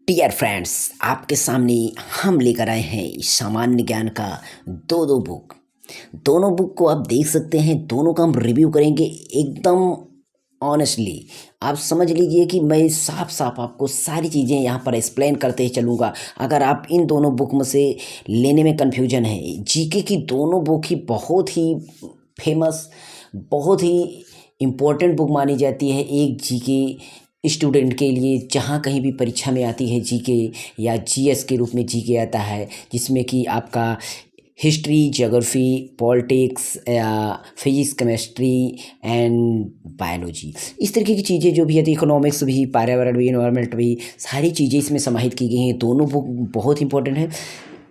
Dear friends, आपके सामने हम लेकर आए हैं सामान्य ज्ञान का दो बुक। दोनों बुक को आप देख सकते हैं। दोनों का हम रिव्यू करेंगे एकदम ऑनेस्टली। आप समझ लीजिए कि मैं साफ साफ आपको सारी चीज़ें यहाँ पर एक्सप्लेन करते ही चलूँगा। अगर आप इन दोनों बुक में से लेने में कन्फ्यूजन है, जीके की दोनों बुक ही बहुत ही फेमस, बहुत ही इम्पोर्टेंट बुक मानी जाती है एक जीके स्टूडेंट के लिए। जहाँ कहीं भी परीक्षा में आती है जीके या जीएस के रूप में जीके आता है, जिसमें कि आपका हिस्ट्री, ज्योग्राफी, पॉलिटिक्स या फिजिक्स, केमिस्ट्री एंड बायोलॉजी, इस तरीके की चीज़ें जो भी है, इकोनॉमिक्स भी, पर्यावरण भी, इन्वायरमेंट भी, सारी चीज़ें इसमें समाहित की गई हैं। दोनों बुक बहुत इंपॉर्टेंट है।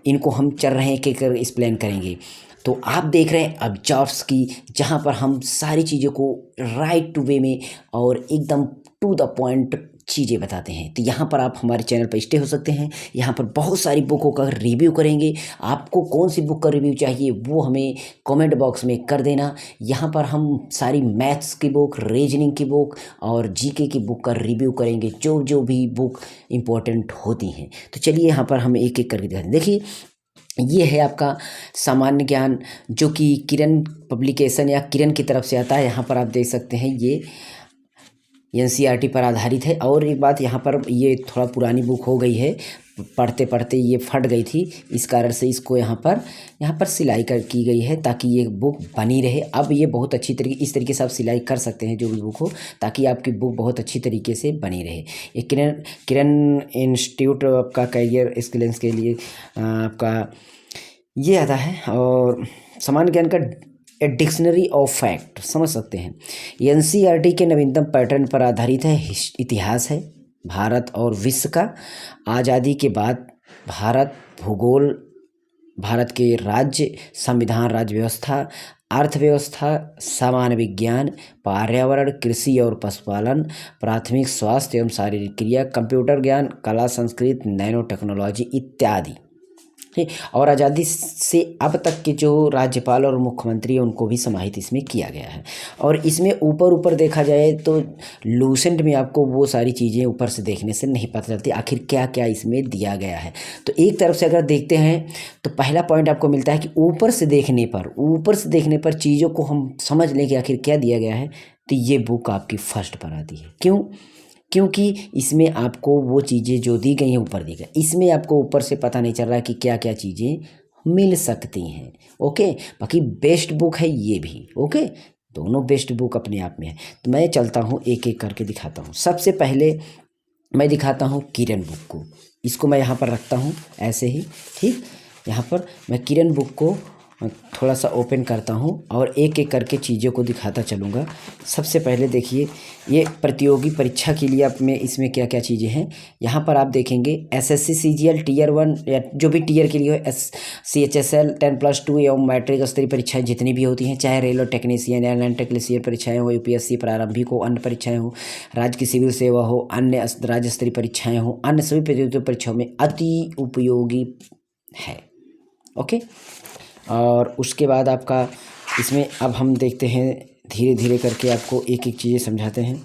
इनको हम चल रहे हैं कि कर एक्सप्लेन करेंगे। तो आप देख रहे हैं अब जॉब्स की, जहाँ पर हम सारी चीज़ों को राइट टू वे में और एकदम टू द पॉइंट चीज़ें बताते हैं। तो यहाँ पर आप हमारे चैनल पर स्टे हो सकते हैं। यहाँ पर बहुत सारी बुकों का रिव्यू करेंगे। आपको कौन सी बुक का रिव्यू चाहिए वो हमें कमेंट बॉक्स में कर देना। यहाँ पर हम सारी मैथ्स की बुक, रीजनिंग की बुक और जीके की बुक का रिव्यू करेंगे, जो जो भी बुक इम्पोर्टेंट होती हैं। तो चलिए यहाँ पर हम एक एक करके दिखाते हैं। देखिए, ये है आपका सामान्य ज्ञान, जो कि किरण पब्लिकेशन या किरण की तरफ से आता है। यहाँ पर आप देख सकते हैं ये एनसीईआरटी पर आधारित है। और एक बात, यहाँ पर ये थोड़ा पुरानी बुक हो गई है, पढ़ते पढ़ते ये फट गई थी, इस कारण से इसको यहाँ पर सिलाई की गई है ताकि ये बुक बनी रहे। अब ये बहुत अच्छी तरीके, इस तरीके से आप सिलाई कर सकते हैं जो भी बुक हो, ताकि आपकी बुक बहुत अच्छी तरीके से बनी रहे। ये किरण इंस्टीट्यूट आपका करियर एक्सीलेंस के लिए आपका ये आता है। और सामान्य ज्ञान का ए डिक्शनरी ऑफ फैक्ट समझ सकते हैं। एनसीईआरटी के नवीनतम पैटर्न पर आधारित है। इतिहास है भारत और विश्व का, आज़ादी के बाद भारत, भूगोल, भारत के राज्य, संविधान, राज्य व्यवस्था, अर्थव्यवस्था, सामान्य विज्ञान, पर्यावरण, कृषि और पशुपालन, प्राथमिक स्वास्थ्य एवं शारीरिक क्रिया, कंप्यूटर ज्ञान, कला, संस्कृत, नैनो टेक्नोलॉजी इत्यादि। ठीक। और आज़ादी से अब तक के जो राज्यपाल और मुख्यमंत्री हैं उनको भी समाहित इसमें किया गया है। और इसमें ऊपर देखा जाए तो लूसेंट में आपको वो सारी चीज़ें ऊपर से देखने से नहीं पता चलती आखिर क्या क्या इसमें दिया गया है। तो एक तरफ से अगर देखते हैं तो पहला पॉइंट आपको मिलता है कि ऊपर से देखने पर चीज़ों को हम समझ लें कि आखिर क्या दिया गया है, तो ये बुक आपकी फर्स्ट पर आती है। क्यों? क्योंकि इसमें आपको वो चीज़ें जो दी गई हैं ऊपर दी गई, इसमें आपको ऊपर से पता नहीं चल रहा कि क्या क्या चीज़ें मिल सकती हैं। ओके, बाकी बेस्ट बुक है ये भी। ओके, दोनों बेस्ट बुक अपने आप में है। तो मैं चलता हूँ एक एक करके दिखाता हूँ। सबसे पहले मैं दिखाता हूँ किरण बुक को। इसको मैं यहाँ पर रखता हूँ ऐसे ही। ठीक, यहाँ पर मैं किरण बुक को थोड़ा सा ओपन करता हूँ और एक एक करके चीज़ों को दिखाता चलूँगा। सबसे पहले देखिए, ये प्रतियोगी परीक्षा के लिए आप में इसमें क्या क्या चीज़ें हैं। यहाँ पर आप देखेंगे एसएससी सीजीएल टीयर 1 या जो भी टीयर के लिए हो, CHSL 10+2 एवं मैट्रिक स्तरीय परीक्षाएं जितनी भी होती हैं, चाहे रेलवे टेक्नीशियन या नॉन टेक्नीशियन परीक्षाएं हो, यूपीएससी प्रारंभिक हो, अन्य परीक्षाएं हो, राज्य की सिविल सेवा हो, अन्य राज्य स्तरीय परीक्षाएं हो, अन्य सभी प्रतियोगी परीक्षाओं में अति उपयोगी है। ओके, और उसके बाद आपका इसमें अब हम देखते हैं, धीरे धीरे करके आपको एक एक चीज़ें समझाते हैं।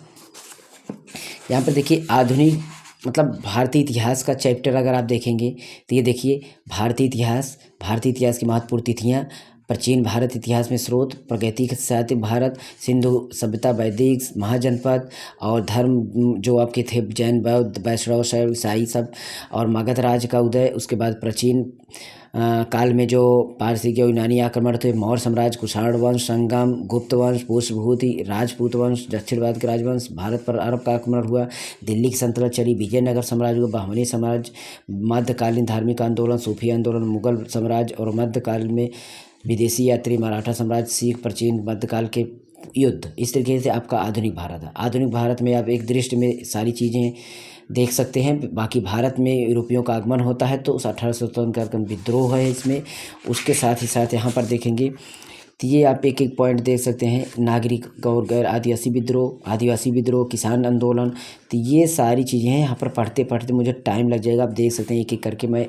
यहाँ पर देखिए, आधुनिक मतलब भारतीय इतिहास का चैप्टर अगर आप देखेंगे तो ये देखिए, भारतीय इतिहास की महत्वपूर्ण तिथियाँ, प्राचीन भारत इतिहास में स्रोत, प्रगति साहित्य भारत, सिंधु सभ्यता, वैदिक, महाजनपद और धर्म जो आपके थे जैन, बौद्ध, वैष्णव, शैव, ईसाई सब, और मगध राज्य का उदय। उसके बाद प्राचीन काल में जो पारसी के यूनानी आक्रमण थे, मौर्य साम्राज्य, कुषाण वंश, संगम, गुप्त वंश, पुष्यभूति, राजपूत वंश, दक्षिण भारत के राजवंश, भारत पर अरब का आक्रमण हुआ, दिल्ली की सल्तनत चली, विजयनगर साम्राज्य हुआ, बहमनी साम्राज्य, मध्यकालीन धार्मिक आंदोलन, सूफी आंदोलन, मुगल साम्राज्य और मध्यकाल में विदेशी यात्री, मराठा साम्राज्य, सिख, प्राचीन मध्यकाल के युद्ध। इस तरीके से आपका आधुनिक भारत है। आधुनिक भारत में आप एक दृष्टि में सारी चीज़ें देख सकते हैं। बाकी भारत में यूरोपियों का आगमन होता है तो उस 1857 का विद्रोह है इसमें। उसके साथ ही साथ यहाँ पर देखेंगे तो ये आप एक एक पॉइंट देख सकते हैं। नागरिक और गैर आदिवासी विद्रोह, किसान आंदोलन, तो ये सारी चीज़ें हैं। यहाँ पर पढ़ते पढ़ते मुझे टाइम लग जाएगा। आप देख सकते हैं एक एक करके मैं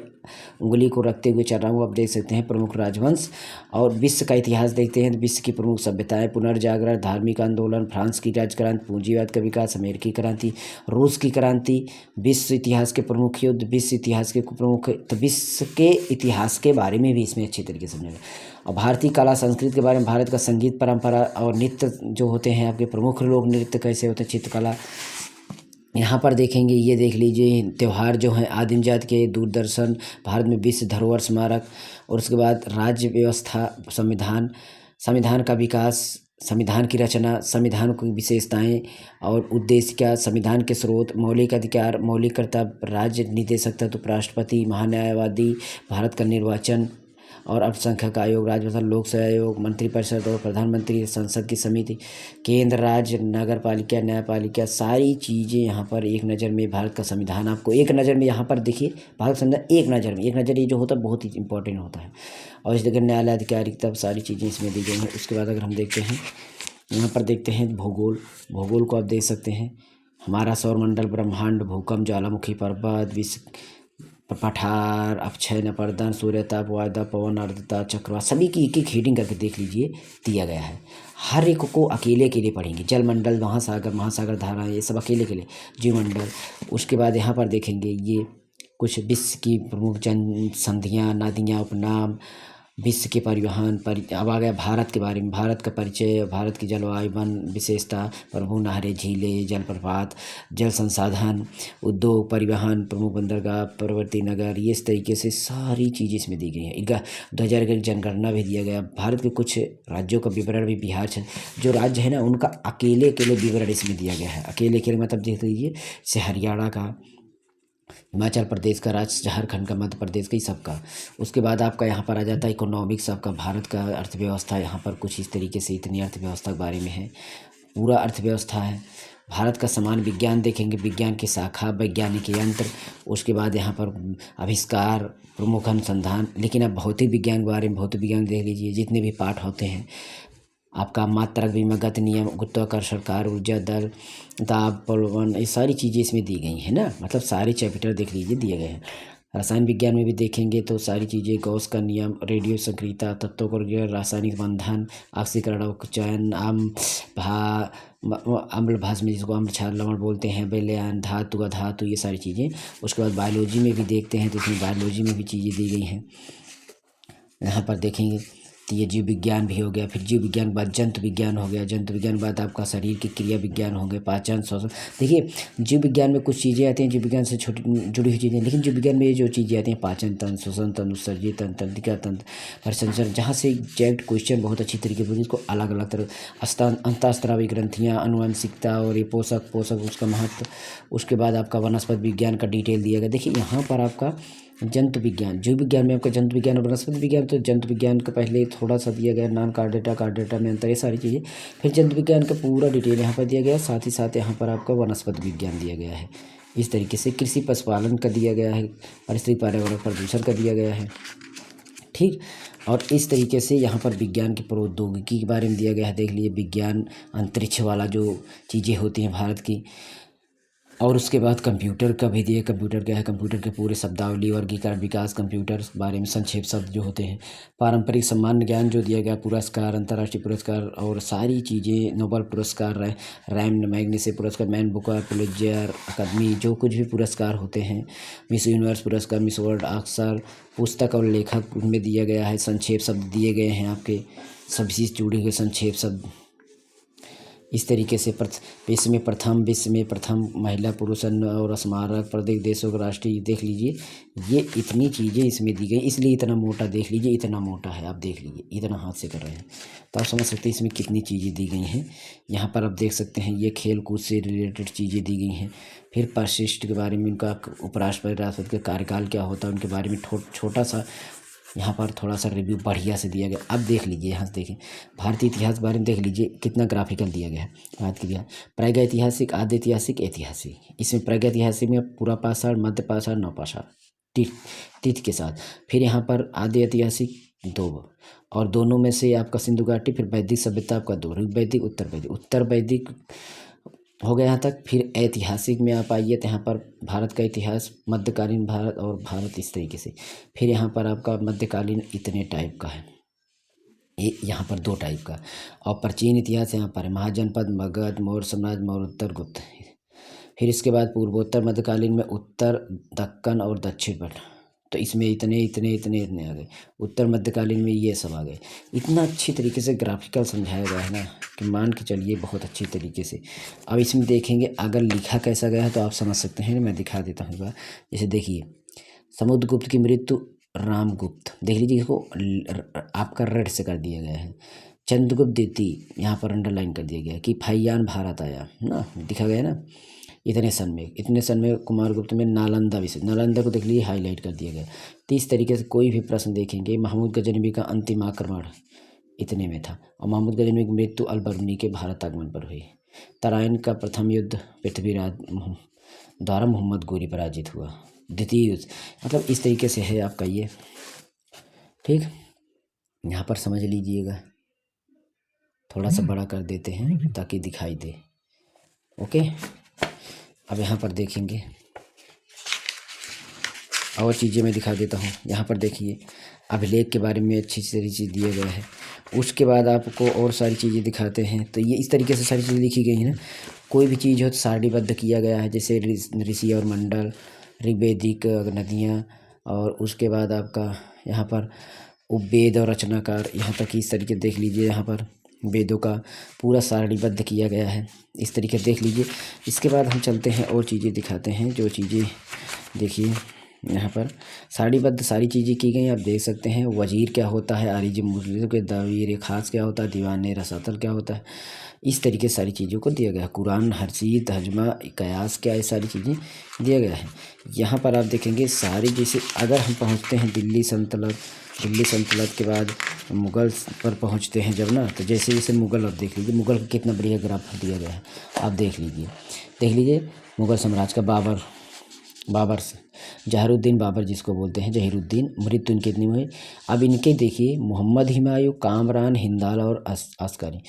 उंगली को रखते हुए चल रहा हूँ। आप देख सकते हैं प्रमुख राजवंश और विश्व का इतिहास देखते हैं तो विश्व की प्रमुख सभ्यताएं, पुनर्जागरण, धार्मिक आंदोलन, फ्रांस की राजक्रांति, पूंजीवाद का विकास, अमेरिकी क्रांति, रूस की क्रांति, विश्व इतिहास के प्रमुख युद्ध, विश्व इतिहास के प्रमुख, तो विश्व के इतिहास के बारे में भी इसमें अच्छी तरीके से समझेंगे। और भारतीय कला संस्कृति के बारे में, भारत का संगीत परंपरा और नृत्य जो होते हैं आपके प्रमुख लोक नृत्य कैसे होते हैं, चित्रकला यहाँ पर देखेंगे। ये देख लीजिए त्यौहार जो हैं आदिम जाति के, दूरदर्शन, भारत में विश्व धरोहर स्मारक, और उसके बाद राज्य व्यवस्था, संविधान, संविधान का विकास, संविधान की रचना, संविधान की विशेषताएं और उद्देश्य क्या, संविधान के स्रोत, मौलिक अधिकार, मौलिक कर्तव्य, राज्य निदेशक तत्व, उपराष्ट्रपति, महान्यायवादी, भारत का निर्वाचन और अल्पसंख्यक आयोग, राज्यसभा, लोक सेवा आयोग, मंत्रिपरिषद और प्रधानमंत्री, संसद की समिति, केंद्र, राज्य, नगर पालिका, न्यायपालिका, सारी चीज़ें यहाँ पर एक नज़र में। भारत का संविधान आपको एक नज़र में यहाँ पर देखिए, भारत का संविधान एक नज़र में, एक नज़र ये जो होता है बहुत ही इंपॉर्टेंट होता है। और इस जगह न्यायालय, आधिकारिक, तब सारी चीज़ें इसमें दी गई हैं। उसके बाद अगर हम देखते हैं यहाँ पर देखते हैं भूगोल, भूगोल को आप देख सकते हैं। हमारा सौरमंडल, ब्रह्मांड, भूकंप, ज्वालामुखी पर्वत, विश्व पठार, अपक्षय, नपरदन, सूर्यताप, वायदा, पवन, आर्द्रता, चक्रवात, सभी की एक एक हेडिंग करके देख लीजिए दिया गया है। हर एक को अकेले अकेले पढ़ेंगे। जलमंडल, महासागर, महासागर धाराएं, ये सब अकेले अकेले, जीवमंडल। उसके बाद यहाँ पर देखेंगे ये कुछ विश्व की प्रमुख जन संधियाँ, नदियाँ, उपनाम, विश्व के परिवहन अब आ गया भारत के बारे में, भारत का परिचय, भारत की जलवायु, वन विशेषता, प्रमुख नहरें, झीलें, जलप्रपात, जल संसाधन, उद्योग, परिवहन, प्रमुख बंदरगाह, प्रवर्ती नगर, ये इस तरीके से सारी चीज़ें इसमें दी गई हैं। इनका 2000 की जनगणना भी दिया गया। भारत के कुछ राज्यों का विवरण भी, बिहार जो राज्य है ना उनका अकेले अकेले विवरण इसमें दिया गया है। अकेले अकेले मतलब देख लीजिए, जैसे हरियाणा का, हिमाचल प्रदेश का, राज्य झारखंड का, मध्य प्रदेश का, सब का। उसके बाद आपका यहाँ पर आ जाता है इकोनॉमिक्स, आपका भारत का अर्थव्यवस्था। यहाँ पर कुछ इस तरीके से इतनी अर्थव्यवस्था के बारे में है, पूरा अर्थव्यवस्था है। भारत का समान विज्ञान देखेंगे, विज्ञान की शाखा, वैज्ञानिक यंत्र। उसके बाद यहाँ पर आविष्कार, प्रमुख अनुसंधान। लेकिन अब भौतिक विज्ञान के बारे में, भौतिक विज्ञान देख लीजिए, जितने भी पाठ होते हैं आपका, मात्रक विमा, गति नियम, गुरुत्वाकर्षण, कार्य, ऊर्जा दर, दाब, पवन, ये सारी चीज़ें इसमें दी गई हैं ना। मतलब सारे चैप्टर देख लीजिए दिए गए हैं। रसायन विज्ञान में भी देखेंगे तो सारी चीज़ें, गॉस का नियम, रेडियो सक्रियता, तत्वों का रासायनिक बंधन, ऑक्सीकरण, चयन, अम्ल भाष में जिसको अम्ल क्षार लवण बोलते हैं, विलयन, धातु अधातु, ये सारी चीज़ें। उसके बाद बायोलॉजी में भी देखते हैं तो इसमें बायोलॉजी में भी चीज़ें दी गई हैं। यहाँ पर देखेंगे तो ये जीव विज्ञान भी हो गया। फिर जीव विज्ञान के बाद जंतु विज्ञान हो गया। जंतु विज्ञान के बाद आपका शरीर की क्रिया विज्ञान हो गए, पाचन, श्वसन। देखिए जीव विज्ञान में कुछ चीज़ें आती हैं जीव विज्ञान से छोटी जुड़ी हुई चीज़ें, लेकिन जीव विज्ञान में ये जो चीज़ें आती हैं, पाचन तंत्र, श्वसन तंत्र, उत्सर्जी तंत्र, तंत्रिका तंत्र, परिसंचरण, जहाँ से एग्जैक्ट क्वेश्चन बहुत अच्छी तरीके से इसको अलग अलग तरह, अंतःस्रावी ग्रंथियाँ, अनुवांशिकता और ये पोषक उसका महत्व। उसके बाद आपका वनस्पति विज्ञान का डिटेल दिया गया। देखिए यहाँ पर आपका जंतु विज्ञान, जीव विज्ञान में आपका जंतु विज्ञान और वनस्पति विज्ञान, तो जंतु विज्ञान का पहले थोड़ा सा दिया गया, नॉन कार्ड डेटा में अंतर, ये सारी चीज़ें। फिर जंतु विज्ञान का पूरा डिटेल यहाँ पर दिया गया, साथ ही साथ यहाँ पर आपका वनस्पति विज्ञान दिया गया है। इस तरीके से कृषि पशुपालन का दिया गया है, परिस्थिति, पर्यावरण, प्रदूषण का दिया गया है, ठीक। और इस तरीके से यहाँ पर विज्ञान की प्रौद्योगिकी के बारे में दिया गया है। देख लीजिए विज्ञान, अंतरिक्ष वाला जो चीज़ें होती हैं भारत की। और उसके बाद कंप्यूटर का भी दिया, कंप्यूटर क्या है, कंप्यूटर के पूरे शब्दावली, वर्गीकरण, विकास, कंप्यूटर के बारे में संक्षेप शब्द जो होते हैं। पारंपरिक सम्मान ज्ञान जो दिया गया, पुरस्कार, अंतर्राष्ट्रीय पुरस्कार और सारी चीज़ें, नोबेल पुरस्कार, रैम मैग्सेसे पुरस्कार, मैन बुकर, पुलित्जर, अकादमी, जो कुछ भी पुरस्कार होते हैं, मिस यूनिवर्स पुरस्कार, मिस वर्ल्ड, अक्सर पुस्तक और लेखक उनमें दिया गया है। संक्षेप शब्द दिए गए हैं आपके, सभी से जुड़े हुए संक्षेप शब्द। इस तरीके से विश्व में प्रथम महिला पुरुष और स्मारक, प्रत्येक देशों का राष्ट्रीय, देख लीजिए ये इतनी चीज़ें इसमें दी गई। इसलिए इतना मोटा, देख लीजिए इतना मोटा है, आप देख लीजिए इतना हाथ से कर रहे हैं तो आप समझ सकते हैं इसमें कितनी चीज़ें दी गई हैं। यहाँ पर आप देख सकते हैं ये खेल कूद से रिलेटेड चीज़ें दी गई हैं। फिर परिशिष्ट के बारे में, उनका उपराष्ट्रपति, राष्ट्रपति का कार्यकाल क्या होता है, उनके बारे में छोटा सा यहाँ पर थोड़ा सा रिव्यू बढ़िया से दिया गया। अब देख लीजिए, यहाँ से देखें भारतीय इतिहास के बारे में, देख लीजिए कितना ग्राफिकल दिया गया है। भारत के इतिहास, प्रागैतिहासिक, आद्य ऐतिहासिक, ऐतिहासिक। इसमें प्रागैतिहासिक में पूरा पाषाण, मध्य पाषाण, नवपाषाण, तिथि के साथ। फिर यहाँ पर आद्य ऐतिहासिक 2, और दोनों में से आपका सिंधु घाटी, फिर वैदिक सभ्यता आपका 2, ऋग वैदिक, उत्तर वैदिक। उत्तर वैदिक हो गया यहाँ तक। फिर ऐतिहासिक में आप आइए तो यहाँ पर भारत का इतिहास, मध्यकालीन भारत और भारत, इस तरीके से। फिर यहाँ पर आपका मध्यकालीन इतने टाइप का है, ये यहाँ पर 2 टाइप का। और प्राचीन इतिहास यहाँ पर है, महाजनपद, मगध, मौर्य साम्राज्य, मौर्योत्तर, गुप्त। फिर इसके बाद पूर्वोत्तर मध्यकालीन में उत्तर, दक्कन और दक्षिण पर। तो इसमें इतने इतने इतने इतने आ गए। उत्तर मध्यकालीन में ये सब आ गए। इतना अच्छी तरीके से ग्राफिकल समझाया गया है ना कि मान के चलिए बहुत अच्छी तरीके से। अब इसमें देखेंगे अगर लिखा कैसा गया है तो आप समझ सकते हैं। मैं दिखा देता हूँ। जैसे देखिए, समुद्रगुप्त की मृत्यु, रामगुप्त, देख लीजिए, इसको आपका रेड से कर दिया गया है। चंद्रगुप्त द्वितीय यहाँ पर अंडरलाइन कर दिया गया है कि फैयान भारत आया ना, दिखा गया ना, इतने सन में कुमारगुप्त में नालंदा विषय, नालंदा को देख लीजिए हाईलाइट कर दिया गया। तो इस तरीके से कोई भी प्रश्न देखेंगे, महमूद गजनवी का अंतिम आक्रमण इतने में था, और महमूद गजनवी की मृत्यु अल-बरूनी के भारत आगमन पर हुई। तराइन का प्रथम युद्ध पृथ्वीराज द्वारा मोहम्मद गोरी पराजित हुआ। द्वितीय युद्ध, मतलब इस तरीके से है आपका ये। ठीक, यहाँ पर समझ लीजिएगा, थोड़ा सा बड़ा कर देते हैं ताकि दिखाई दे। ओके, अब यहाँ पर देखेंगे और चीज़ें मैं दिखा देता हूँ। यहाँ पर देखिए, अभिलेख के बारे में अच्छी सारी चीज़ दिया गया है। उसके बाद आपको और सारी चीज़ें दिखाते हैं। तो ये इस तरीके से सारी चीज़ें लिखी गई हैं ना। कोई भी चीज़ हो तो सारणीबद्ध किया गया है, जैसे ऋषि और मंडल, ऋग्वेदिक नदियाँ, और उसके बाद आपका यहाँ पर उपवेद और रचनाकार, यहाँ तक इस तरीके देख लीजिए। यहाँ पर वेदों का पूरा सारणीबद्ध किया गया है, इस तरीके देख लीजिए। इसके बाद हम चलते हैं और चीज़ें दिखाते हैं। जो चीज़ें देखिए, यहाँ पर सारणीबद्ध सारी चीज़ें की गई, आप देख सकते हैं। वजीर क्या होता है, आरिज मुजलिम के दवीर खास क्या होता है, दीवान रसातल क्या होता है, इस तरीके से सारी चीज़ों को दिया गया है। कुरान, हरसीत, हजमा, कयास क्या, ये सारी चीज़ें दिया गया है। यहाँ पर आप देखेंगे सारी, जैसे अगर हम पहुँचते हैं दिल्ली सल्तनत के बाद मुग़ल पर पहुँचते हैं जब ना, तो जैसे जैसे मुग़ल, अब देख लीजिए मुग़ल का कितना बढ़िया ग्राफ दिया गया है। आप देख लीजिए मुग़ल साम्राज्य का बाबर जहरुद्दीन बाबर जिसको बोलते हैं, जहीरुद्दीन, मृत्यु इनकी इतनी हुई। अब इनके देखिए, मोहम्मद हुमायूं, कामरान, हिंदाल और अस्कारी।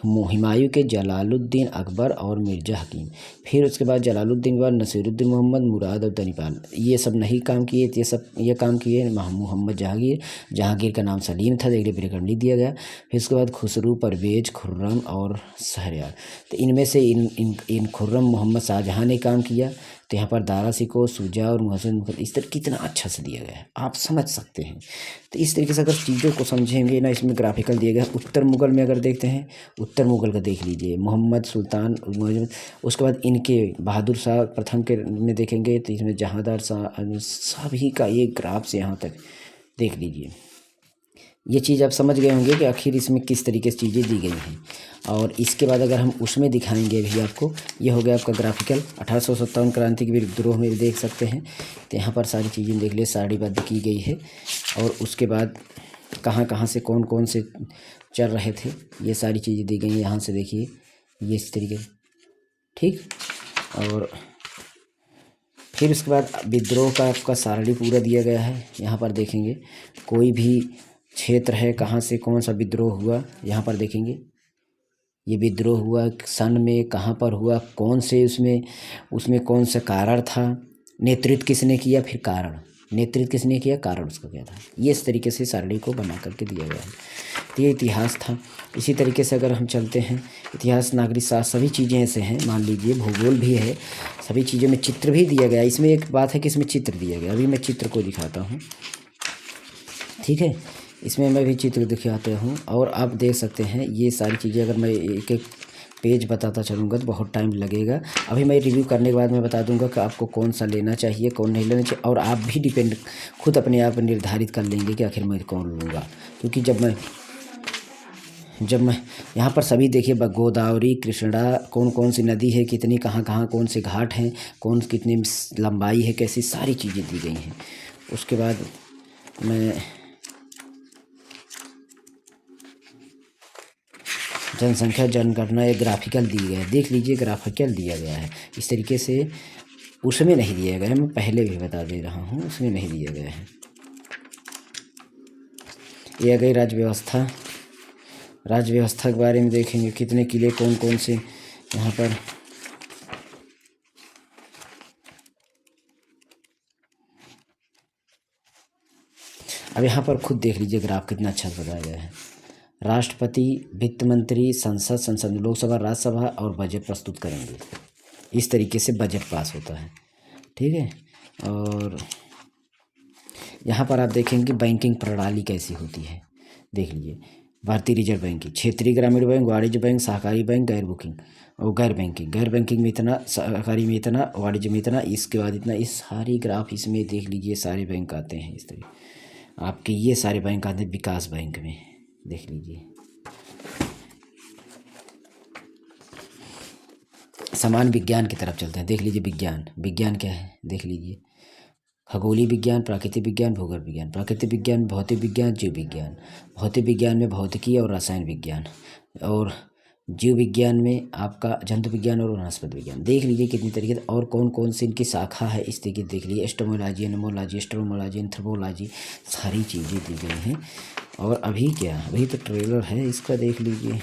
हुमायूं के जलालुद्दीन अकबर और मिर्ज़ा हकीम। फिर उसके बाद जलालुद्दीन के बाद नसीरुद्दीन मोहम्मद, मुराद और दनीपाल, ये सब नहीं काम किए, ये काम किए मोहम्मद जहांगीर का नाम सलीम था, देखिए ब्रेकअप दिया गया। फिर उसके बाद खुसरू, परवेज, खुर्रम और शहरयार। तो इनमें से इन खुर्रम मोहम्मद शाहजहां ने काम किया। तो यहाँ पर दारा सिको, शुजा और मुहसिन, इस तरह कितना अच्छा से दिया गया है, आप समझ सकते हैं। तो इस तरीके से अगर चीज़ों को समझेंगे ना, इसमें ग्राफिकल दिया गया है। उत्तर मुग़ल में अगर देखते हैं, उत्तर मुग़ल का देख लीजिए, मोहम्मद सुल्तान, उसके बाद इनके बहादुर शाह प्रथम के में देखेंगे तो इसमें जहांदार शाह, सभी का ये ग्राफ से यहाँ तक देख लीजिए। ये चीज़ आप समझ गए होंगे कि आखिर इसमें किस तरीके से चीज़ें दी गई हैं। और इसके बाद अगर हम उसमें दिखाएंगे भी आपको, ये हो गया आपका ग्राफिकल। 1857 क्रांति के विद्रोह में देख सकते हैं। तो यहाँ पर सारी चीज़ें देख लिए, सारणीबद्ध की गई है। और उसके बाद कहाँ कहाँ से कौन कौन से चल रहे थे, ये सारी चीज़ें दी गई हैं। यहाँ से देखिए, ये इस तरीके से, ठीक। और फिर उसके बाद विद्रोह का आपका सारणी पूरा दिया गया है। यहाँ पर देखेंगे कोई भी क्षेत्र है, कहाँ से कौन सा विद्रोह हुआ, यहाँ पर देखेंगे ये विद्रोह हुआ सन में, कहाँ पर हुआ, कौन से उसमें कौन सा कारण था, नेतृत्व किसने किया, फिर कारण, नेतृत्व किसने किया, कारण उसका क्या था। ये इस तरीके से सारणी को बना करके दिया गया है। तो ये इतिहास था। इसी तरीके से अगर हम चलते हैं, इतिहास, नागरिक शास्त्र, सभी चीज़ें ऐसे हैं। मान लीजिए भूगोल भी है, सभी चीज़ों में चित्र भी दिया गया। इसमें एक बात है कि इसमें चित्र दिया गया, अभी मैं चित्र को दिखाता हूँ, ठीक है। इसमें मैं भी चित्र दिखाता हूँ और आप देख सकते हैं ये सारी चीज़ें। अगर मैं एक एक पेज बताता चलूँगा तो बहुत टाइम लगेगा। अभी मैं रिव्यू करने के बाद मैं बता दूंगा कि आपको कौन सा लेना चाहिए, कौन नहीं लेना चाहिए, और आप भी खुद अपने आप निर्धारित कर लेंगे कि आखिर मैं कौन लूँगा। क्योंकि जब मैं यहाँ पर सभी देखिए, गोदावरी, कृष्णा, कौन कौन सी नदी है, कितनी कहाँ कहाँ कौन से घाट हैं, कौन कितनी लंबाई है, कैसी सारी चीज़ें दी गई हैं। उसके बाद मैं जनसंख्या, जनगणना, एक ग्राफिकल दी गया है, देख लीजिए ग्राफिकल दिया गया है इस तरीके से। उसमें नहीं दिया गया है, मैं पहले भी बता दे रहा हूँ, उसमें नहीं दिया गया है। ये आ गई राज्य व्यवस्था के बारे में देखेंगे, कितने किले, कौन कौन से यहाँ पर अब यहाँ पर खुद देख लीजिए ग्राफ कितना अच्छा बताया गया है। राष्ट्रपति, वित्त मंत्री, संसद लोकसभा राज्यसभा और बजट प्रस्तुत करेंगे। इस तरीके से बजट पास होता है, ठीक है। और यहाँ पर आप देखेंगे बैंकिंग प्रणाली कैसी होती है, देख लीजिए। भारतीय रिजर्व बैंक की, क्षेत्रीय ग्रामीण बैंक, वाणिज्य बैंक, सहकारी बैंक, गैर बैंकिंग में इतना, सहकारी में इतना, वाणिज्य में इतना, इसके बाद इतना। इस सारी ग्राफ इसमें देख लीजिए, सारे बैंक आते हैं इस तरीके। आपके ये सारे बैंक आते हैं विकास बैंक में, देख लीजिए। समान विज्ञान की तरफ चलते हैं, देख लीजिए। विज्ञान क्या है, देख लीजिए। खगोलीय विज्ञान, प्राकृतिक विज्ञान, भूगोल विज्ञान। प्राकृतिक विज्ञान भौतिक विज्ञान, जीव विज्ञान। भौतिक विज्ञान में भौतिकी और रसायन विज्ञान, और जीव विज्ञान में आपका जंतु विज्ञान और वनस्पति विज्ञान। देख लीजिए कितनी तरीके से, और कौन कौन सी इनकी शाखा है इस तरीके देख लीजिए। एस्टोमोलॉजी, एनमोलॉजी, एस्ट्रोमोलॉजी, एंथ्रोपोलॉजी, सारी चीज़ें दी गई हैं। और अभी तो ट्रेलर है इसका, देख लीजिए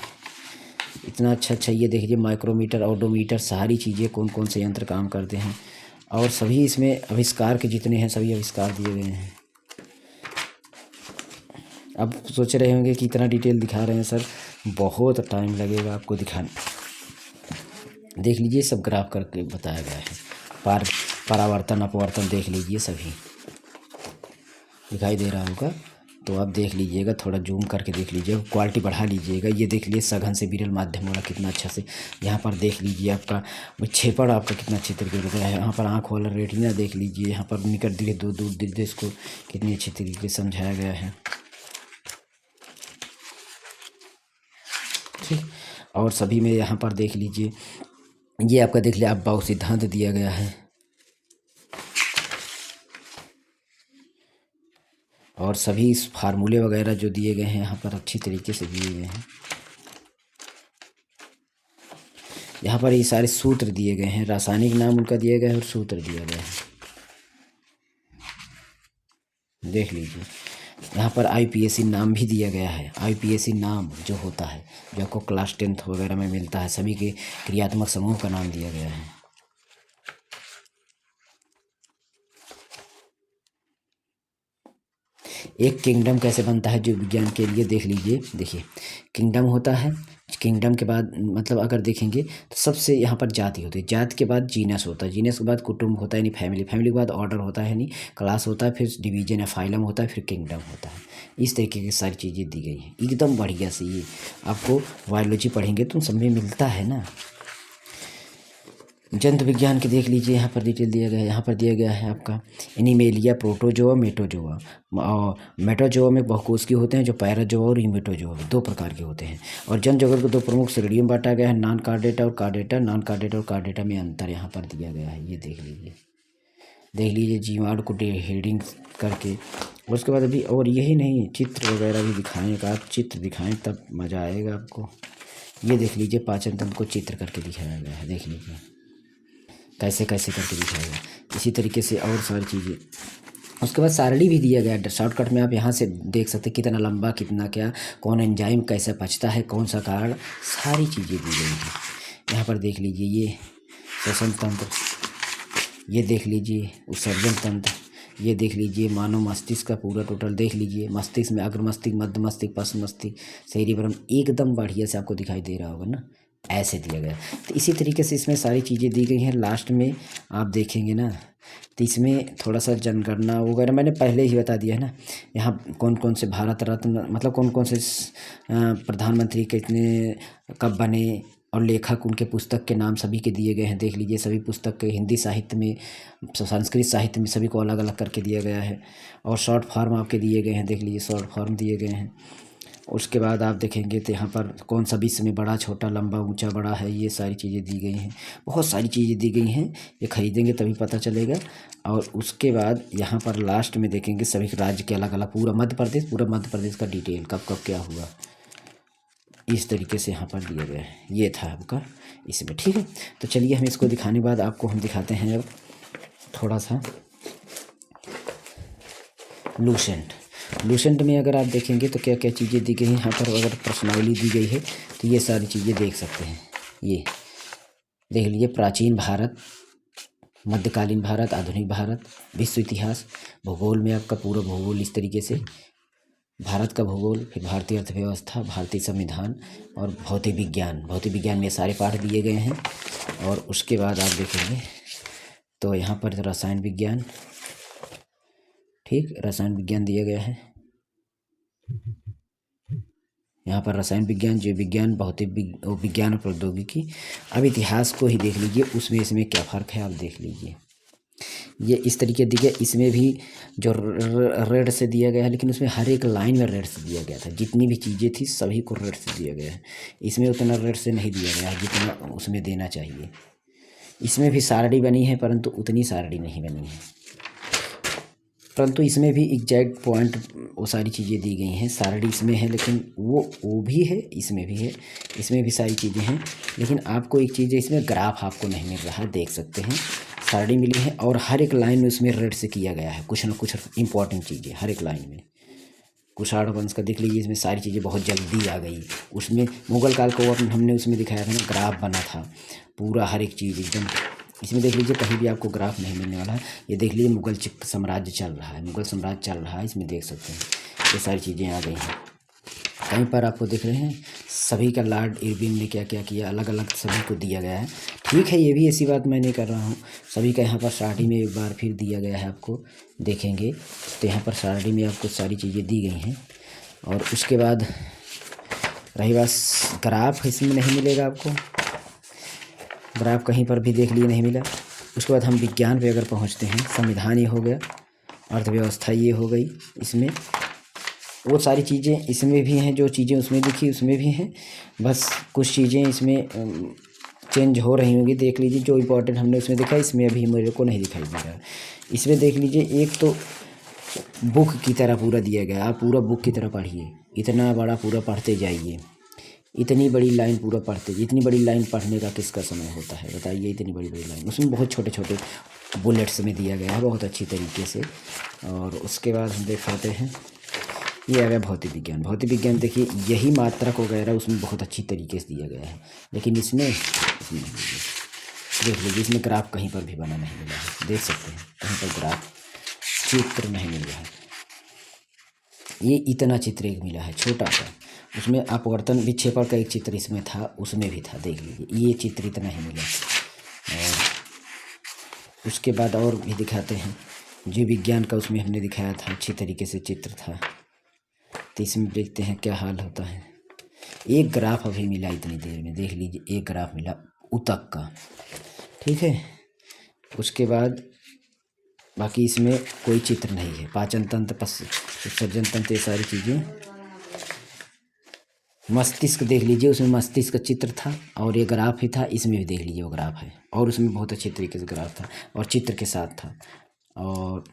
इतना अच्छा ये देखिए। माइक्रोमीटर, ऑडोमीटर, सारी चीज़ें कौन कौन से यंत्र काम करते हैं, और सभी इसमें आविष्कार के जितने हैं सभी आविष्कार दिए गए हैं। अब सोच रहे होंगे कि इतना डिटेल दिखा रहे हैं सर, बहुत टाइम लगेगा आपको दिखाने। देख लीजिए सब ग्राफ करके बताया गया है। परावर्तन, अपवर्तन देख लीजिए, सभी दिखाई दे रहा होगा। तो आप देख लीजिएगा, थोड़ा जूम करके देख लीजिएगा, क्वालिटी बढ़ा लीजिएगा। ये देख लीजिए सघन से विरल माध्यम वाला कितना अच्छा से यहाँ पर देख लीजिए। आपका छेपड़ आपका कितना अच्छे तरीके से है। यहाँ पर आँख वाला रेटिना देख लीजिए। यहाँ पर निकट दिखे, दूर दूर दिखे, इसको कितनी अच्छी तरीके से समझाया गया है, ठीक। और सभी में यहाँ पर देख लीजिए, ये आपका देख लिया, अपवाह सिद्धांत दिया गया है, और सभी फार्मूले वगैरह जो दिए गए हैं यहाँ पर अच्छी तरीके से दिए गए हैं। यहाँ पर ये सारे सूत्र दिए गए हैं, रासायनिक नाम उनका दिया गया है और सूत्र दिया गया है, देख लीजिए। यहाँ पर IPSC नाम भी दिया गया है। IPSC नाम जो होता है, जो आपको क्लास 10th वगैरह में मिलता है, सभी के क्रियात्मक समूह का नाम दिया गया है। एक किंगडम कैसे बनता है जीव विज्ञान के लिए, देख लीजिए। देखिए किंगडम होता है, किंगडम के बाद मतलब अगर देखेंगे तो सबसे यहाँ पर जाति होती है, जाति के बाद जीनस होता है, जीनस के बाद कुटुंब होता है यानी फैमिली, फैमिली के बाद ऑर्डर होता है यानी क्लास होता है, फिर डिवीजन या फाइलम होता है, फिर किंगडम होता है। इस तरीके की सारी चीज़ें दी गई हैं एकदम बढ़िया से। ये आपको बायोलॉजी पढ़ेंगे तो समझ में मिलता है ना। जंतु विज्ञान के देख लीजिए, यहाँ पर डिटेल दिया गया है। यहाँ पर दिया गया है आपका एनिमेलिया, प्रोटोजोआ, मेटोजोआ। और मेटोजोआ में बहुकोषीय होते हैं, जो पैराजोआ और यूमेटोजोआ दो प्रकार के होते हैं। और जन जगत को दो प्रमुख श्रेणियों में बांटा गया है, नॉन कार्डेटा और कार्डेटा। नॉन कार्डेटा और कार्डेटा में अंतर यहाँ पर दिया गया है, ये देख लीजिए जीवाणु को हेडिंग करके। उसके बाद अभी और यही नहीं, चित्र वगैरह भी दिखाएँ, आप चित्र दिखाएँ तब मज़ा आएगा आपको। ये देख लीजिए पाचन तंत्र को चित्र करके दिखाया गया है, देख लीजिए कैसे कैसे करके दिखाएगा। इसी तरीके से और सारी चीज़ें। उसके बाद सारणी भी दिया गया है, शॉर्टकट में आप यहाँ से देख सकते हैं कितना लंबा, कितना क्या, कौन एंजाइम कैसे पचता है, कौन सा कारण, सारी चीज़ें दी गई हैं। यहाँ पर देख लीजिए ये श्वसन तंत्र, ये देख लीजिए उत्सर्जन तंत्र, ये देख लीजिए मानव मस्तिष्क का पूरा टोटल देख लीजिए। मस्तिष्क में अग्र मस्तिष्क, मध्य मस्तिष्क, पश्च मस्तिष्क, सेरिब्रम, एकदम बढ़िया से आपको दिखाई दे रहा होगा ना, ऐसे दिया गया। तो इसी तरीके से इसमें सारी चीज़ें दी गई हैं। लास्ट में आप देखेंगे ना तो इसमें थोड़ा सा जनगणना वगैरह मैंने पहले ही बता दिया है ना। यहाँ कौन कौन से भारत रत्न, मतलब कौन कौन से प्रधानमंत्री कितने कब बने, और लेखक उनके पुस्तक के नाम सभी के दिए गए हैं, देख लीजिए। सभी पुस्तक के हिंदी साहित्य में, संस्कृत साहित्य में सभी को अलग अलग करके दिया गया है। और शॉर्ट फॉर्म आपके दिए गए हैं, देख लीजिए शॉर्ट फॉर्म दिए गए हैं। उसके बाद आप देखेंगे तो यहाँ पर कौन सा विश्व में बड़ा, छोटा, लंबा, ऊंचा, बड़ा है, ये सारी चीज़ें दी गई हैं। बहुत सारी चीज़ें दी गई हैं, ये खरीदेंगे तभी पता चलेगा। और उसके बाद यहाँ पर लास्ट में देखेंगे सभी राज्य के अलग अलग, पूरा मध्य प्रदेश का डिटेल कब कब क्या हुआ, इस तरीके से यहाँ पर दिया गया है। ये था आपका इसमें, ठीक है। तो चलिए हम इसको दिखाने के बाद आपको हम दिखाते हैं अब थोड़ा सा लूसेंट में अगर आप देखेंगे तो क्या क्या चीज़ें दी गई हैं। यहाँ पर अगर प्रश्नावली दी गई है तो ये सारी चीज़ें देख सकते हैं। ये देख लीजिए प्राचीन भारत, मध्यकालीन भारत, आधुनिक भारत, विश्व इतिहास। भूगोल में आपका पूरा भूगोल इस तरीके से, भारत का भूगोल, फिर भारतीय अर्थव्यवस्था, भारतीय संविधान और भौतिक विज्ञान। भौतिक विज्ञान में सारे पाठ दिए गए हैं। और उसके बाद आप देखेंगे तो यहाँ पर रसायन विज्ञान, ठीक, रसायन विज्ञान दिया गया है। यहाँ पर रसायन विज्ञान, जीव विज्ञान, भौतिक विज्ञान और प्रौद्योगिकी। अब इतिहास को ही देख लीजिए, उसमें इसमें क्या फ़र्क है आप देख लीजिए। ये इस तरीके दिया, इसमें भी जो रेड से दिया गया है, लेकिन उसमें हर एक लाइन में रेड से दिया गया था। जितनी भी चीज़ें थी सभी को रेड से दिया गया है। इसमें उतना रेड से नहीं दिया गया है जितना उसमें देना चाहिए। इसमें भी सारणी बनी है परंतु उतनी सारणी नहीं बनी है, परंतु इसमें भी एग्जैक्ट पॉइंट वो सारी चीज़ें दी गई हैं। सारणी इसमें है लेकिन वो भी है, इसमें भी है, इसमें भी सारी चीज़ें हैं। लेकिन आपको एक चीज़ है, इसमें ग्राफ आपको नहीं मिल रहा है, देख सकते हैं। सारणी मिली है और हर एक लाइन में उसमें रेड से किया गया है कुछ ना कुछ इंपॉर्टेंट चीज़ें हर एक लाइन में। कुषाण वंश का देख लीजिए, इसमें सारी चीज़ें बहुत जल्दी आ गई। उसमें मुगल काल को हमने उसमें दिखाया था ना, ग्राफ बना था पूरा, हर एक चीज़ एकदम। इसमें देख लीजिए कहीं भी आपको ग्राफ नहीं मिलने वाला है। ये देख लीजिए मुगल साम्राज्य चल रहा है, मुगल साम्राज्य चल रहा है, इसमें देख सकते हैं ये सारी चीज़ें आ गई हैं। कहीं पर आपको दिख रहे हैं सभी का लॉर्ड इरविन ने क्या क्या किया, अलग अलग सभी को दिया गया है। ठीक है, ये भी ऐसी बात मैं नहीं कर रहा हूँ, सभी का यहाँ पर स्टार्टिंग में एक बार फिर दिया गया है। आपको देखेंगे तो यहाँ पर स्टार्टिंग में आपको सारी चीज़ें दी गई हैं। और उसके बाद रही बात ग्राफ, इसमें नहीं मिलेगा आपको ग्राफ, कहीं पर भी देख लिए नहीं मिला। उसके बाद हम विज्ञान पे अगर पहुँचते हैं, संविधान ये हो गया, अर्थव्यवस्था ये हो गई। इसमें वो सारी चीज़ें इसमें भी हैं, जो चीज़ें उसमें दिखी उसमें भी हैं, बस कुछ चीज़ें इसमें चेंज हो रही होंगी। देख लीजिए जो इम्पोर्टेंट हमने उसमें देखा, इसमें अभी मेरे को नहीं दिखाई दे रहा। इसमें देख लीजिए, एक तो बुक की तरह पूरा दिया गया, आप पूरा बुक की तरह पढ़िए, इतना बड़ा पूरा पढ़ते जाइए, इतनी बड़ी लाइन पूरा पढ़ते। इतनी बड़ी लाइन पढ़ने का किसका समय होता है बताइए, इतनी बड़ी बड़ी लाइन, उसमें बहुत छोटे छोटे बुलेट्स में दिया गया है बहुत अच्छी तरीके से। और उसके बाद हम देख पाते हैं ये आ गया भौतिक विज्ञान। भौतिक विज्ञान देखिए, यही मात्रक वगैरह उसमें बहुत अच्छी तरीके से दिया गया है, लेकिन इसमें देख लीजिए, इसमें ग्राफ कहीं पर भी बना नहीं मिला है, देख सकते हैं कहीं पर ग्राफ चित्र नहीं मिल रहा है। ये इतना चित्र एक मिला है छोटा सा, उसमें अपवर्तन विक्षेपण का एक चित्र इसमें था, उसमें भी था, देख लीजिए ये चित्र इतना ही मिला। और उसके बाद और भी दिखाते हैं, जीव विज्ञान का उसमें हमने दिखाया था, अच्छी तरीके से चित्र था। तो इसमें देखते हैं क्या हाल होता है। एक ग्राफ अभी मिला इतनी देर में, देख लीजिए एक ग्राफ मिला उतक का, ठीक है। उसके बाद बाकी इसमें कोई चित्र नहीं है। पाचन तंत्र, विसर्जन तंत्र, ये सारी चीज़ें। मस्तिष्क देख लीजिए, उसमें मस्तिष्क का चित्र था और ये ग्राफ ही था, इसमें भी देख लीजिए वो ग्राफ है, और उसमें बहुत अच्छे तरीके से ग्राफ था और चित्र के साथ था। और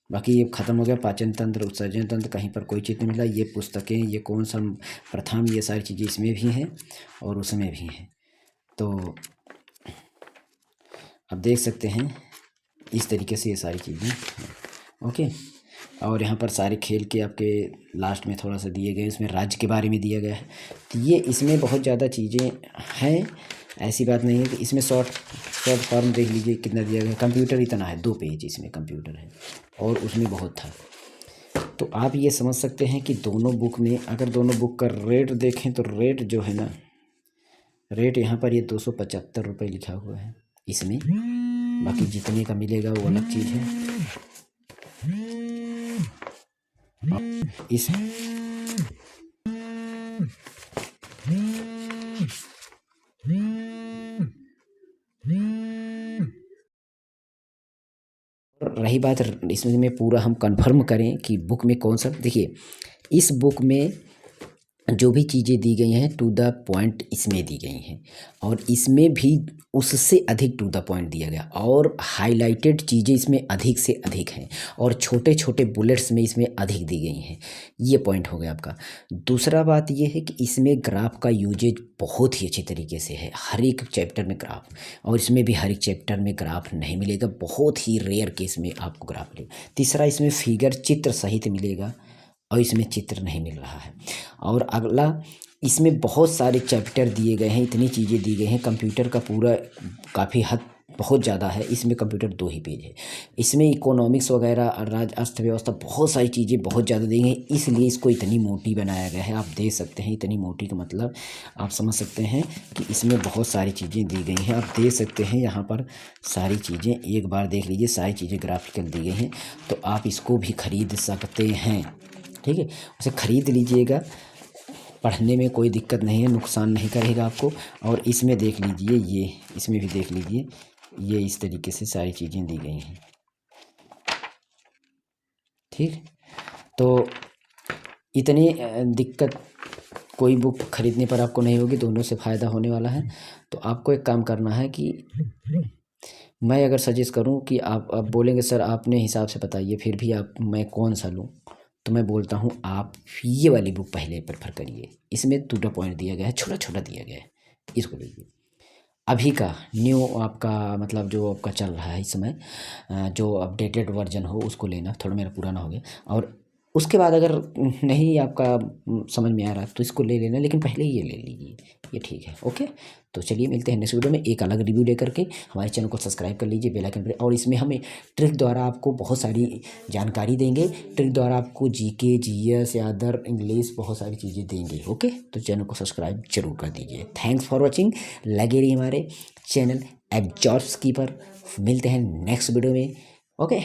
बाकी ये ख़त्म हो गया। पाचन तंत्र, उत्सर्जन तंत्र, कहीं पर कोई चित्र नहीं मिला। ये पुस्तकें, ये कौन सा प्रथम, ये सारी चीज़ें इसमें भी हैं और उसमें भी हैं। तो आप देख सकते हैं इस तरीके से ये सारी चीज़ें, ओके। और यहाँ पर सारे खेल के आपके लास्ट में थोड़ा सा दिए गए, इसमें राज्य के बारे में दिया गया है। तो ये इसमें बहुत ज़्यादा चीज़ें हैं, ऐसी बात नहीं है कि इसमें शॉर्ट फॉर्म देख लीजिए कितना दिया गया है। कंप्यूटर इतना है, 2 पेज इसमें कंप्यूटर है और उसमें बहुत था। तो आप ये समझ सकते हैं कि दोनों बुक में, अगर दोनों बुक का रेट देखें तो रेट जो है ना, रेट यहाँ पर ये 275 रुपये लिखा हुआ है इसमें, बाकी जितने का मिलेगा वो अलग चीज़ है। इस रही बात इसमें पूरा हम कंफर्म करें कि बुक में कौन सा, देखिए इस बुक में जो भी चीज़ें दी गई हैं टू द पॉइंट इसमें दी गई हैं, और इसमें भी उससे अधिक टू द पॉइंट दिया गया, और हाईलाइटेड चीज़ें इसमें अधिक से अधिक हैं, और छोटे छोटे बुलेट्स में इसमें अधिक दी गई हैं। ये पॉइंट हो गया आपका। दूसरा बात ये है कि इसमें ग्राफ का यूजेज बहुत ही अच्छी तरीके से है, हर एक चैप्टर में ग्राफ, और इसमें भी हर एक चैप्टर में ग्राफ नहीं मिलेगा, बहुत ही रेयर केस में आपको ग्राफ मिलेगा। तीसरा, इसमें फिगर चित्र सहित मिलेगा और इसमें चित्र नहीं मिल रहा है। और अगला, इसमें बहुत सारे चैप्टर दिए गए हैं, इतनी चीज़ें दी गई हैं, कंप्यूटर का पूरा काफ़ी हद बहुत ज़्यादा है। इसमें कंप्यूटर 2 ही पेज है। इसमें इकोनॉमिक्स वगैरह, अर्थव्यवस्था, बहुत सारी चीज़ें बहुत ज़्यादा दी गई हैं, इसलिए इसको इतनी मोटी बनाया गया है। आप देख सकते हैं इतनी मोटी का मतलब आप समझ सकते हैं कि इसमें बहुत सारी चीज़ें दी गई हैं। आप देख सकते हैं यहाँ पर सारी चीज़ें, एक बार देख लीजिए, सारी चीज़ें ग्राफिकल दी गई हैं। तो आप इसको भी खरीद सकते हैं, ठीक है। उसे ख़रीद लीजिएगा, पढ़ने में कोई दिक्कत नहीं है, नुकसान नहीं करेगा आपको। और इसमें देख लीजिए, ये इसमें भी देख लीजिए, ये इस तरीके से सारी चीज़ें दी गई हैं, ठीक। तो इतनी दिक्कत कोई बुक खरीदने पर आपको नहीं होगी, दोनों से फ़ायदा होने वाला है। तो आपको एक काम करना है कि मैं अगर सजेस्ट करूं कि आप बोलेंगे सर आपने हिसाब से बताइए, फिर भी आप मैं कौन सा लूं, तो मैं बोलता हूं आप ये वाली बुक पहले प्रेफर करिए। इसमें 2 पॉइंट दिया गया है, छोटा छोटा दिया गया है, इसको लीजिए। अभी का न्यू आपका मतलब जो आपका चल रहा है इस समय, जो अपडेटेड वर्जन हो उसको लेना, थोड़ा मेरा पुराना हो गया। और उसके बाद अगर नहीं आपका समझ में आ रहा तो इसको ले लेना, लेकिन पहले ये ले लीजिए, ये ठीक है। ओके, तो चलिए मिलते हैं नेक्स्ट वीडियो में एक अलग रिव्यू लेकर के। हमारे चैनल को सब्सक्राइब कर लीजिए, बेल आइकन पर। और इसमें हमें ट्रिक द्वारा आपको बहुत सारी जानकारी देंगे, ट्रिक द्वारा आपको जीके, जीएस या अदर इंग्लिश बहुत सारी चीज़ें देंगे। ओके, तो चैनल को सब्सक्राइब जरूर कर दीजिए। Thanks for watching. लगे रहिए हमारे चैनल एब्जॉर्ब्स की पर। मिलते हैं नेक्स्ट वीडियो में। ओके।